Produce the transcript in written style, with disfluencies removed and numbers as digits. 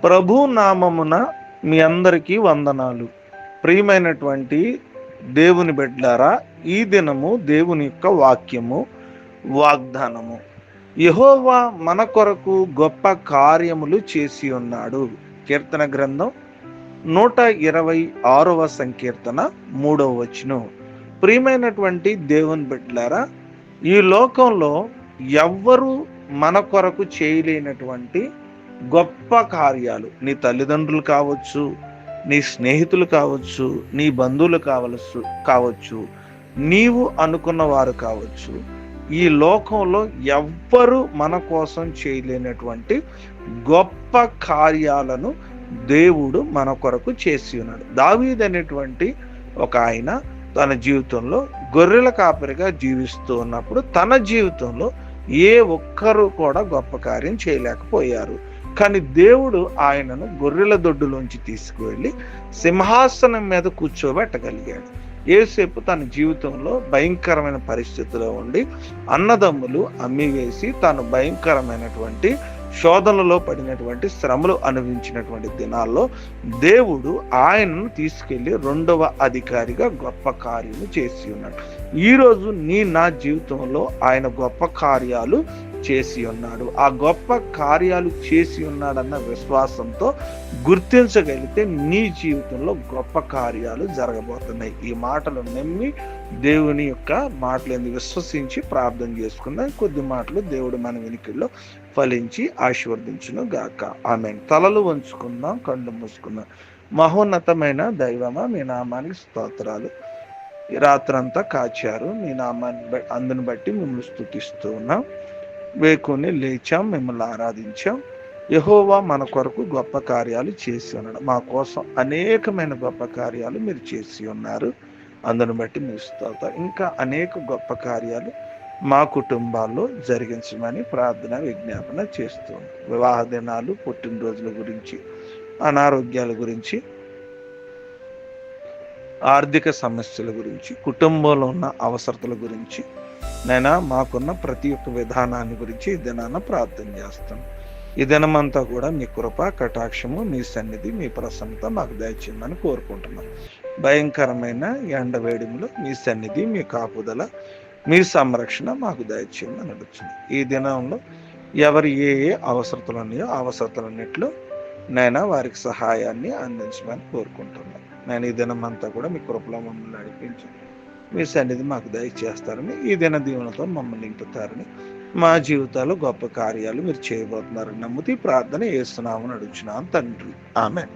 ప్రభు నామమున మీ అందరికీ వందనాలు. ప్రియమైనటువంటి దేవుని బిడ్డలారా, ఈ దినము దేవుని యొక్క వాక్యము, వాగ్దానము. యెహోవా మన కొరకు గొప్ప కార్యములు చేసి ఉన్నాడు. కీర్తన గ్రంథం 126వ సంకీర్తన 3వ వచనం. ప్రియమైనటువంటి దేవుని బిడ్డలారా, ఈ లోకంలో ఎవ్వరు మన కొరకు చేయలేనటువంటి గొప్ప కార్యాలు, నీ తల్లిదండ్రులు కావచ్చు, నీ స్నేహితులు కావచ్చు, నీ బంధువులు కావచ్చు, నీవు అనుకున్న వారు కావచ్చు, ఈ లోకంలో ఎవ్వరు మన కోసం చేయలేనటువంటి గొప్ప కార్యాలను దేవుడు మన కొరకు చేసి ఉన్నాడు. దావీదు అనేటువంటి ఒక ఆయన తన జీవితంలో గొర్రెల కాపరిగా జీవిస్తూ ఉన్నప్పుడు తన జీవితంలో ఏ ఒక్కరు కూడా గొప్ప కార్యం చేయలేకపోయారు. కానీ దేవుడు ఆయనను గొర్రెల దొడ్డులోంచి తీసుకువెళ్ళి సింహాసనం మీద కూర్చోబెట్టగలిగాడు. యేసేపు తన జీవితంలో భయంకరమైన పరిస్థితిలో ఉండి అన్నదమ్ములు అమ్మివేసి తాను భయంకరమైనటువంటి శోధనలో పడినటువంటి శ్రమలు అనుభవించినటువంటి దినాల్లో దేవుడు ఆయనను తీసుకెళ్లి 2వ అధికారిగా గొప్ప కార్యము చేసి ఉన్నాడు. ఈరోజు నా జీవితంలో ఆయన గొప్ప కార్యాలు చేసి ఉన్నాడు. ఆ గొప్ప కార్యాలు చేసి ఉన్నాడన్న విశ్వాసంతో గుర్తించగలిగితే నీ జీవితంలో గొప్ప కార్యాలు జరగబోతున్నాయి. ఈ మాటలు నమ్మి దేవుని యొక్క మాటలను విశ్వసించి ప్రార్థన చేసుకుందాం. కొద్ది మాటలు దేవుడు మన వినికిల్లో ఫలించి ఆశీర్వదించును గాక. ఆమేన్. తలలు వంచుకుందాం, కళ్ళు మూసుకుందాం. మహోన్నతమైన దైవమా, మీ నామానికి స్తోత్రాలు. ఈ రాత్రంతా కాచారు, మీ నామాన్ని అందుని బట్టి మిమ్మల్ని స్తుతిస్తూ ఉన్నాం. వేకుని లేచాం, మిమ్మల్ని ఆరాధించాం. యెహోవా మన కొరకు గొప్ప కార్యాలు చేసి ఉన్నాడు. మా కోసం అనేకమైన గొప్ప కార్యాలు మీరు చేసి ఉన్నారు. అందుని బట్టి మీ స్తోత్రం. ఇంకా అనేక గొప్ప కార్యాలు మా కుటుంబాల్లో జరిగించమని ప్రార్థన విజ్ఞాపన చేస్తున్నాం. వివాహ దినాలు, పుట్టినరోజుల గురించి, అనారోగ్యాల గురించి, ఆర్థిక సమస్యల గురించి, కుటుంబంలో ఉన్న అవసరతల గురించి, నైనా మాకున్న ప్రతి ఒక్క విధానాన్ని గురించి ఈ దినాన ప్రార్థన చేస్తాం. ఈ దినమంతా కూడా మీ కృప, కటాక్షము, మీ సన్నిధి, మీ ప్రసన్నత మాకు దయచేయమని కోరుకుంటున్నాం. భయంకరమైన ఎండవేడిములు మీ సన్నిధి, మీ కాపుదల, మీ సంరక్షణ మాకు దయచేయమని అడుగుతుంది. ఈ దినంలో ఎవరు ఏ అవసరతలు ఉన్నాయో అవసరతలన్నిట్లో నైనా వారికి సహాయాన్ని అందించమని కోరుకుంటున్నాను. నేను ఈ దినమంతా కూడా మీ కృపలో మమ్మల్ని నడిపించి మీ సన్నిధి మాకు దయచేస్తారని, ఈ దిన దీవెనతో మమ్మల్ని నింపుతారని, మా జీవితాల్లో గొప్ప కార్యాలు మీరు చేయబోతున్నారని నమ్ముతూ ప్రార్థన యేసు నామమున అడుగుచున్నాను తండ్రి. ఆమేన్.